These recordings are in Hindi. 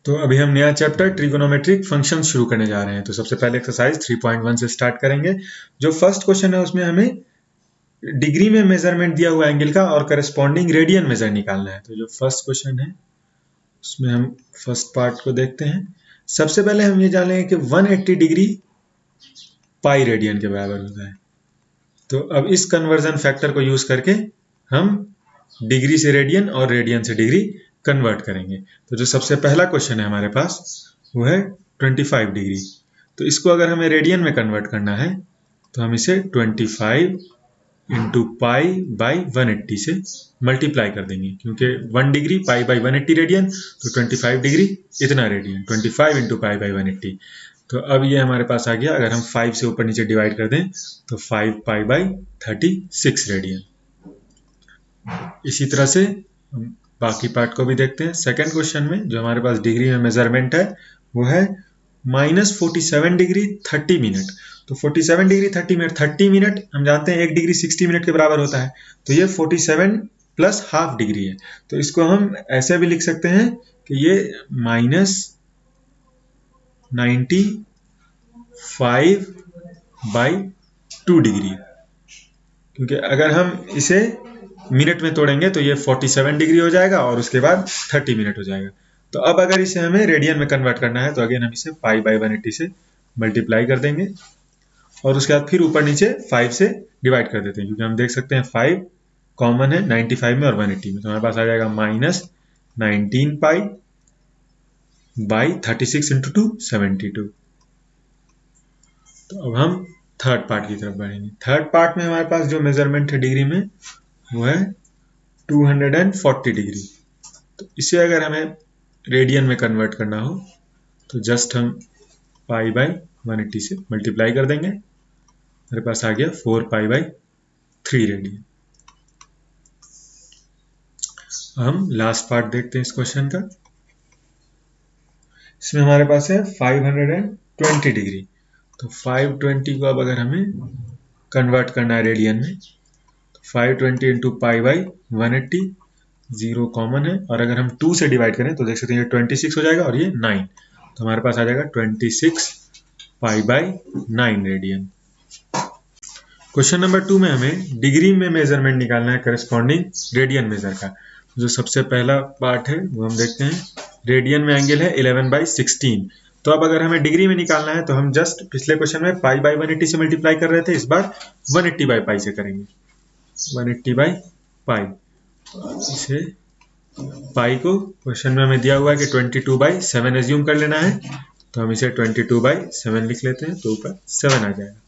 तो अभी हम नया चैप्टर ट्रिगोनोमेट्रिक फंक्शन शुरू करने जा रहे हैं। तो सबसे पहले एक्सरसाइज 3.1 से स्टार्ट करेंगे। जो फर्स्ट क्वेश्चन है उसमें हमें डिग्री में मेजरमेंट दिया हुआ एंगल का और करस्पॉन्डिंग रेडियन मेजर निकालना है। तो जो फर्स्ट क्वेश्चन है उसमें हम फर्स्ट पार्ट को देखते हैं। सबसे पहले हम ये जान लेंगे कि 180 डिग्री पाई रेडियन के बराबर होता है। तो अब इस कन्वर्जन फैक्टर को यूज करके हम डिग्री से रेडियन और रेडियन से डिग्री कन्वर्ट करेंगे। तो जो सबसे पहला क्वेश्चन है हमारे पास वो है 25 डिग्री। तो इसको अगर हमें रेडियन में कन्वर्ट करना है तो हम इसे 25 इंटू पाई बाई 180 से मल्टीप्लाई कर देंगे, क्योंकि 1 डिग्री पाई बाई 180 रेडियन, तो 25 डिग्री इतना रेडियन, 25 इंटू पाई बाई 180। तो अब ये हमारे पास आ गया। अगर हम 5 से ऊपर नीचे डिवाइड कर दें तो 5 पाई बाई 36 रेडियन। इसी तरह से हम बाकी पार्ट को भी देखते हैं। सेकेंड क्वेश्चन में जो हमारे पास डिग्री में मेजरमेंट है वो है -47 डिग्री 30 मिनट। तो 47 डिग्री 30 मिनट, 30 मिनट हम जानते हैं 1 डिग्री 60 मिनट के बराबर होता है। तो ये 47 प्लस हाफ डिग्री है। तो इसको हम ऐसे भी लिख सकते हैं कि ये -95 बाई 2 डिग्री है, क्योंकि अगर हम इसे मिनट में तोड़ेंगे तो ये 47 डिग्री हो जाएगा और उसके बाद 30 मिनट हो जाएगा। तो अब अगर इसे हमें रेडियन में कन्वर्ट करना है तो अगेन हम इसे पाई बाई 180 से मल्टीप्लाई कर देंगे और उसके बाद फिर ऊपर नीचे 5 से डिवाइड कर देते हैं, क्योंकि हम देख सकते हैं 5 कॉमन है 95 में और 180 में। तो हमारे पास आ जाएगा -19 पाई बाई 36 इंटू 2 72। तो अब हम थर्ड पार्ट की तरफ बढ़ेंगे। थर्ड पार्ट में हमारे पास जो मेजरमेंट है डिग्री में वो है 240 डिग्री। तो इसे अगर हमें रेडियन में कन्वर्ट करना हो तो जस्ट हम पाई बाई 180 से मल्टीप्लाई कर देंगे। हमारे पास आ गया 4 पाई बाई 3 रेडियन। हम लास्ट पार्ट देखते हैं इस क्वेश्चन का। इसमें हमारे पास है 520 डिग्री। तो 520 को अब अगर हमें कन्वर्ट करना है रेडियन में तो 520 इंटू पाई बाई 180, 0 कॉमन है और अगर हम 2 से डिवाइड करें तो देख सकते हैं ये 26 हो जाएगा और ये 9। तो हमारे पास आ जाएगा 26 pi by 9 radian. Question number 2 में हमें डिग्री में मेजरमेंट निकालना है करस्पॉन्डिंग रेडियन मेजर का। जो सबसे पहला पार्ट है वो हम देखते हैं। रेडियन में एंगल है 11/16। तो अब अगर हमें डिग्री में निकालना है तो हम जस्ट पिछले क्वेश्चन में पाई बाई 180 से मल्टीप्लाई कर रहे थे, इस बार 180 बाई पाई से करेंगे। 180 बाई पाई, इसे पाई को क्वेश्चन में हमें दिया हुआ है कि 22/7 एज्यूम कर लेना है, तो हम इसे 22/7 लिख लेते हैं तो ऊपर 7 आ जाएगा।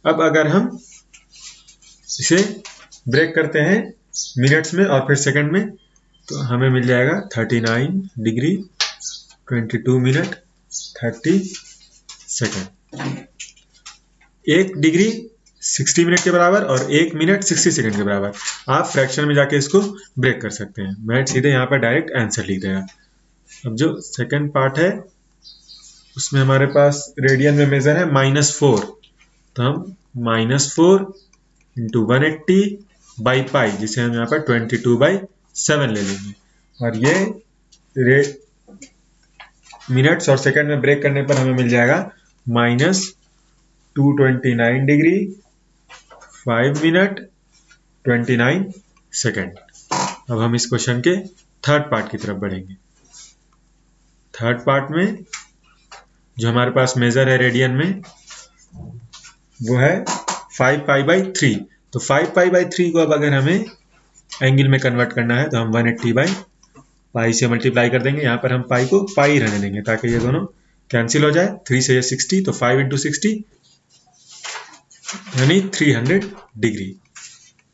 अब अगर हम इसे ब्रेक करते हैं मिनट्स में और फिर सेकंड में तो हमें मिल जाएगा 39 degree 22 minute 30 second. 1 degree 60 minute के बराबर और 1 मिनट 60 सेकंड के बराबर। आप फ्रैक्शन में जाके इसको ब्रेक कर सकते हैं। मैं सीधे यहाँ पर डायरेक्ट आंसर लिख देगा। अब जो सेकंड पार्ट है उसमें हमारे पास रेडियन में मेजर है -4। तो हम -4 इंटू 180 बाई पाई, जिसे हम यहाँ पर 22/7 ले लेंगे और ये मिनट्स और सेकंड में ब्रेक करने पर हमें मिल जाएगा -229 डिग्री 5 मिनट 29 सेकंड। अब हम इस क्वेश्चन के थर्ड पार्ट की तरफ बढ़ेंगे। थर्ड पार्ट में जो हमारे पास मेजर है रेडियन में वो है 5 पाई बाई 3। तो 5 पाई बाई 3 को अब अगर हमें एंगल में कन्वर्ट करना है तो हम 180 बाई पाई से मल्टीप्लाई कर देंगे। यहाँ पर हम पाई को पाई रहने देंगे ताकि ये दोनों कैंसिल हो जाए। 3 से ये 60, तो 5 इंटू 60 यानी 300 डिग्री।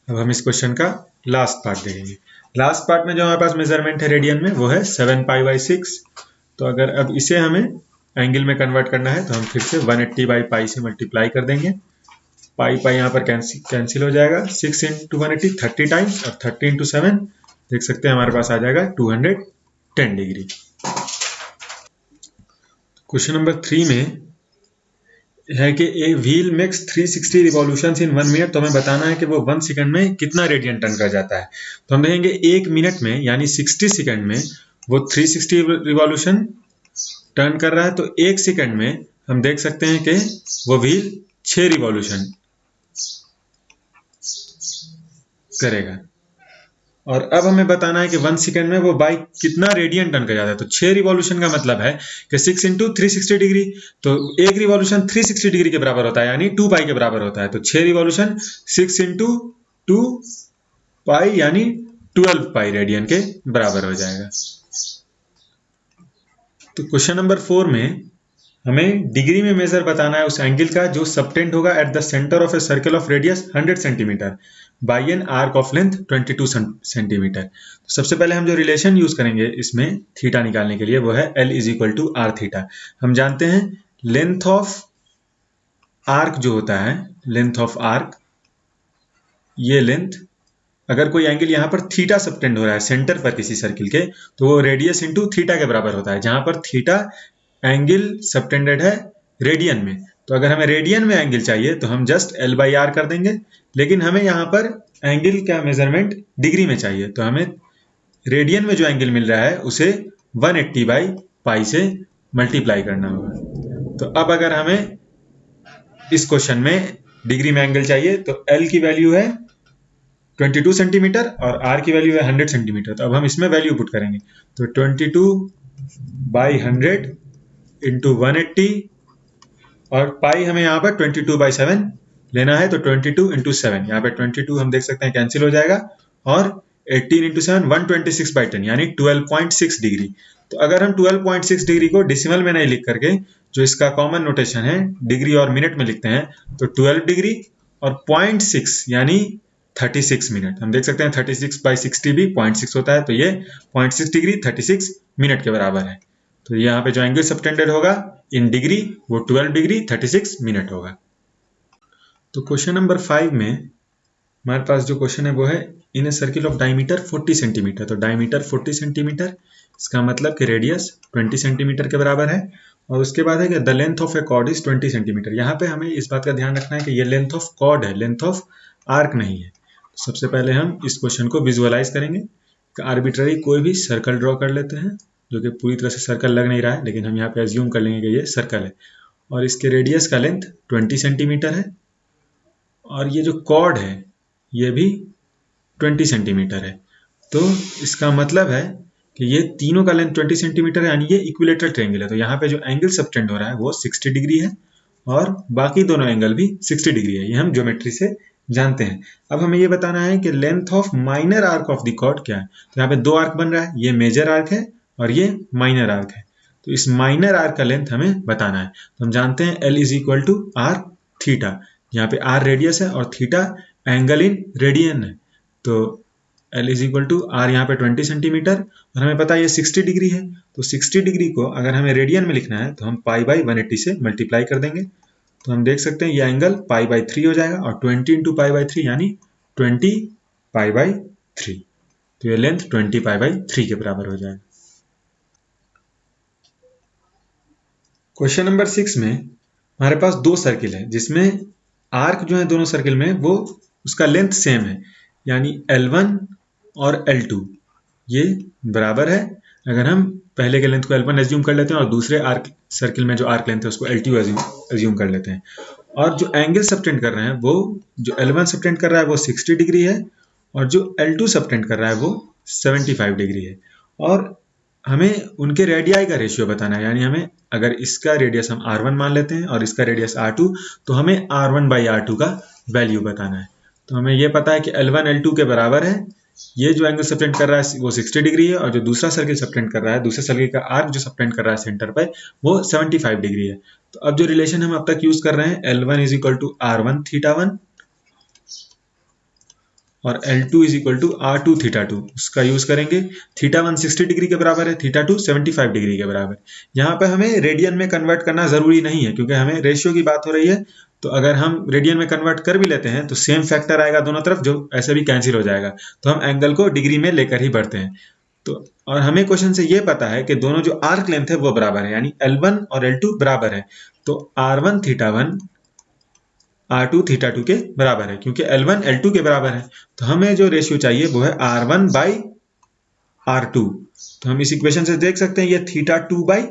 अब हम इस क्वेश्चन का लास्ट पार्ट देखेंगे। लास्ट पार्ट में जो हमारे पास मेजरमेंट है रेडियन में वो है 7 पाई बाई 6। तो अगर अब इसे हमें एंगल में कन्वर्ट करना है तो हम फिर से 180 बाई पाई से मल्टीप्लाई कर देंगे। पाई पाई यहाँ पर कैंसिल हो जाएगा। 6 इंटू 180 30 टाइम्स और 30 इंटू 7 देख सकते हैं हमारे पास आ जाएगा 210 डिग्री। क्वेश्चन नंबर 3 में है कि a wheel makes 360 revolutions in 1 minute. तो हमें बताना है कि वो 1 सेकंड में कितना रेडियन टर्न कर जाता है। तो हम देखेंगे 1 मिनट में यानी 60 सेकंड में वो 360 रिवॉल्यूशन टर्न कर रहा है, तो 1 सेकंड में हम देख सकते हैं कि वो व्हील 6 रिवॉल्यूशन करेगा। और अब हमें बताना है कि 1 सेकंड में वो बाइक कितना रेडियन टर्न कर जाता है। तो 6 रिवॉल्यूशन का मतलब है कि 6 इंटू 360 डिग्री, तो एक रिवॉल्यूशन 360 डिग्री के बराबर होता है, यानी 2 पाई के बराबर होता है। तो 6 रिवॉल्यूशन 6 इंटू 2 पाई यानी 12 पाई रेडियन के बराबर हो जाएगा। तो क्वेश्चन नंबर 4 में हमें डिग्री में मेजर बताना है उस एंगल का जो सबटेंड होगा at the centre of a circle of radius 100 centimetre by an arc of length 22 centimetre. तो सबसे पहले हम जो रिलेशन यूज करेंगे इसमें थीटा निकालने के लिए वो है L is equal to R theta. हम जानते हैं लेंथ ऑफ आर्क जो होता है, लेंथ ऑफ आर्क, ये लेंथ अगर कोई एंगल यहाँ पर थीटा सबटेंड हो रहा है सेंटर पर किसी सर्किल के, तो वो रेडियस इंटू थीटा के बराबर होता है, जहां पर थीटा एंगल सबटेंडेड है रेडियन में। तो अगर हमें रेडियन में एंगल चाहिए तो हम जस्ट L बाई आर कर देंगे, लेकिन हमें यहाँ पर एंगल का मेजरमेंट डिग्री में चाहिए, तो हमें रेडियन में जो एंगल मिल रहा है उसे 180 बाई पाई से मल्टीप्लाई करना होगा। तो अब अगर हमें इस क्वेश्चन में डिग्री में एंगल चाहिए तो L की वैल्यू है 22 सेंटीमीटर और R की वैल्यू है 100 सेंटीमीटर। तो अब हम इसमें वैल्यू पुट करेंगे, तो 22 बाई 100 इंटू 180, और पाई हमें यहाँ पर 22 बाई 7 लेना है, तो 22 इंटू 7, यहाँ पे 22 हम देख सकते हैं कैंसिल हो जाएगा, और 18 इंटू 7 126 बाई 10 यानी 12.6 डिग्री। तो अगर हम 12.6 डिग्री को डिसिमल में नहीं लिख करके जो इसका कॉमन नोटेशन है डिग्री और मिनट में लिखते हैं, तो 12 डिग्री और 0.6 यानी 36 मिनट। हम देख सकते हैं 36 बाई 60 भी 0.6 होता है, तो ये 0.6 डिग्री 36 मिनट के बराबर है। तो यहाँ पे जो एंगल सबटेंडेड होगा इन डिग्री वो 12 डिग्री 36 मिनट होगा। तो क्वेश्चन नंबर 5 में हमारे पास जो क्वेश्चन है वो है in a circle of diameter 40 centimetre. तो डायमीटर 40 सेंटीमीटर, इसका मतलब कि रेडियस 20 सेंटीमीटर के बराबर है, और उसके बाद है कि the length of a chord is 20 centimetre. यहाँ पे हमें इस बात का ध्यान रखना है कि ये लेंथ ऑफ कॉर्ड है, लेंथ ऑफ आर्क नहीं है। तो सबसे पहले हम इस क्वेश्चन को विजुअलाइज करेंगे, आर्बिट्ररी कोई भी सर्कल ड्रॉ कर लेते हैं, जो कि पूरी तरह से सर्कल लग नहीं रहा है, लेकिन हम यहाँ पे अज्यूम कर लेंगे कि ये सर्कल है, और इसके रेडियस का लेंथ 20 सेंटीमीटर है, और ये जो कॉर्ड है ये भी 20 सेंटीमीटर है। तो इसका मतलब है कि ये तीनों का लेंथ 20 सेंटीमीटर है, यानी ये इक्विलेटरल ट्रायंगल है। तो यहाँ पे जो एंगल सबटेंड हो रहा है वो 60 डिग्री है, और बाकी दोनों एंगल भी 60 डिग्री है, ये हम ज्योमेट्री से जानते हैं। अब हमें ये बताना है कि length of minor arc of the chord क्या है। तो यहाँ पे दो आर्क बन रहा है, ये मेजर आर्क है और ये माइनर आर्क है। तो इस माइनर आर्क का लेंथ हमें बताना है। तो हम जानते हैं L is equal to R theta, यहाँ पे आर रेडियस है और थीटा एंगल इन रेडियन है। तो L is equal to R यहाँ पे 20 सेंटीमीटर, और हमें पता है ये 60 डिग्री है। तो 60 डिग्री को अगर हमें रेडियन में लिखना है तो हम पाई बाई 180 से मल्टीप्लाई कर देंगे। तो हम देख सकते हैं ये एंगल पाई बाई 3 हो जाएगा, और 20 इंटू पाई बाई 3 यानी 20 पाई बाई 3। तो ये लेंथ 20 पाई बाई 3 के बराबर हो जाएगा। क्वेश्चन नंबर 6 में हमारे पास दो सर्किल है, जिसमें आर्क जो है दोनों सर्किल में वो उसका लेंथ सेम है, यानी L1 और L2 ये बराबर है। अगर हम पहले के लेंथ को L1 एज्यूम कर लेते हैं और दूसरे आर्क सर्किल में जो आर्क लेंथ है उसको L2 एज्यूम कर लेते हैं, और जो एंगल सबटेंड कर रहे हैं वो जो L1 सबटेंड कर रहा है वो 60 डिग्री है, और जो L2 सबटेंड कर रहा है वो 75 डिग्री है। और हमें उनके रेडियाई का रेशियो बताना है, यानी हमें अगर इसका रेडियस हम R1 मान लेते हैं और इसका रेडियस R2, तो हमें R1 बाई R2 का वैल्यू बताना है। तो हमें यह पता है कि L1 L2 के बराबर है, ये जो एंगल सबटेंड कर रहा है वो 60 डिग्री है, और जो दूसरा सर्किल सबटेंड कर रहा है, दूसरे सर्किल का आर्क जो सबटेंड कर रहा है सेंटर पर वो 75 डिग्री है। तो अब जो रिलेशन हम अब तक यूज कर रहे हैं L1 is equal to R1 theta 1 और L2 is equal to R2 theta 2, उसका यूज करेंगे। थीटा 1 60 डिग्री के बराबर है, थीटा 2 75 डिग्री के बराबर। यहाँ पे हमें रेडियन में कन्वर्ट करना जरूरी नहीं है, क्योंकि हमें रेशियो की बात हो रही है। तो अगर हम रेडियन में कन्वर्ट कर भी लेते हैं तो सेम फैक्टर आएगा दोनों तरफ, जो ऐसे भी कैंसिल हो जाएगा। तो हम एंगल को डिग्री में लेकर ही बढ़ते हैं। तो और हमें क्वेश्चन से ये पता है कि दोनों जो आर्क लेंथ है वो बराबर है, यानी L1 और L2 बराबर है। तो R1 थीटा 1 R2 थीटा 2 के बराबर है, क्योंकि L1 L2 के बराबर है। तो हमें जो रेशियो चाहिए वो है R1 बाई R2। तो हम इस इक्वेशन से देख सकते हैं ये थीटा 2 बाई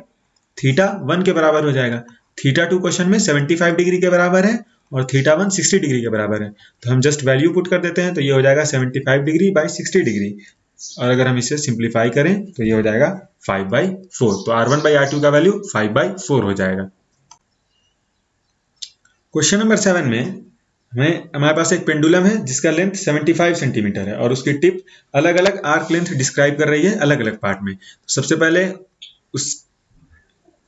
थीटा 1 के बराबर हो जाएगा। थीटा 2 क्वेश्चन में 75 डिग्री के बराबर है और थीटा 1 60 डिग्री के बराबर है, तो हम जस्ट वैल्यू पुट कर देते हैं, तो ये हो जाएगा 75 डिग्री बाई 60 डिग्री, और अगर हम इसे सिंप्लीफाई करें तो ये हो जाएगा 5/4। तो R1 बाई R2 का वैल्यू 5/4 हो जाएगा। क्वेश्चन नंबर 7 में हमारे पास एक पेंडुलम है जिसका लेंथ 75 सेंटीमीटर है और उसकी टिप अलग अलग आर्क लेंथ डिस्क्राइब कर रही है अलग अलग पार्ट में। तो सबसे पहले उस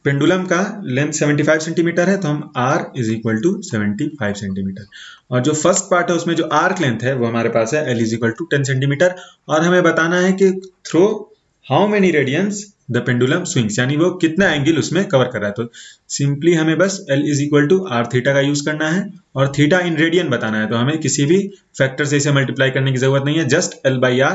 पेंडुलम का लेंथ 75 सेंटीमीटर है, तो हम R is equal to 75 centimetre, और जो फर्स्ट पार्ट है उसमें जो आर्क लेंथ है वो हमारे पास है L is equal to 10 centimetre, और हमें बताना है कि through how many radians the pendulum swings, यानी वो कितना एंगल उसमें कवर कर रहा है। तो सिंपली हमें बस L is equal to R theta का यूज करना है और थीटा इन रेडियन बताना है, तो हमें किसी भी फैक्टर से इसे मल्टीप्लाई करने की जरूरत नहीं है, just L by R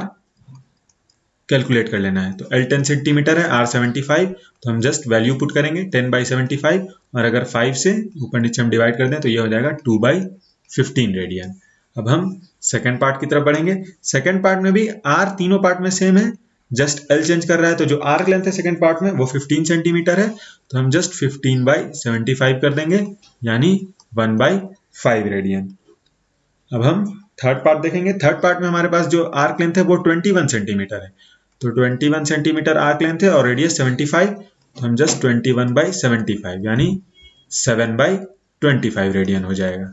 calculate कर लेना है। तो L 10 सेंटीमीटर है, R 75, तो हम जस्ट वैल्यू पुट करेंगे 10/75, और अगर 5 से ऊपर नीचे हम डिवाइड कर दें तो ये हो जाएगा 2/15 रेडियन। अब हम सेकंड पार्ट की तरफ बढ़ेंगे। सेकंड पार्ट में भी R तीनों पार्ट में सेम है, जस्ट L चेंज कर रहा है, तो जो आर्क लेंथ है सेकंड पार्ट में वो 15 सेंटीमीटर है, तो हम जस्ट 15/75 कर देंगे, यानी 1/5 रेडियन। अब हम थर्ड पार्ट देखेंगे। थर्ड पार्ट में हमारे पास जो आर्क लेंथ है वो 21 सेंटीमीटर है, तो 21 सेंटीमीटर आर्क लेंथ है और रेडियस 75, तो हम जस्ट 21/75 यानी 7/25 रेडियन हो जाएगा।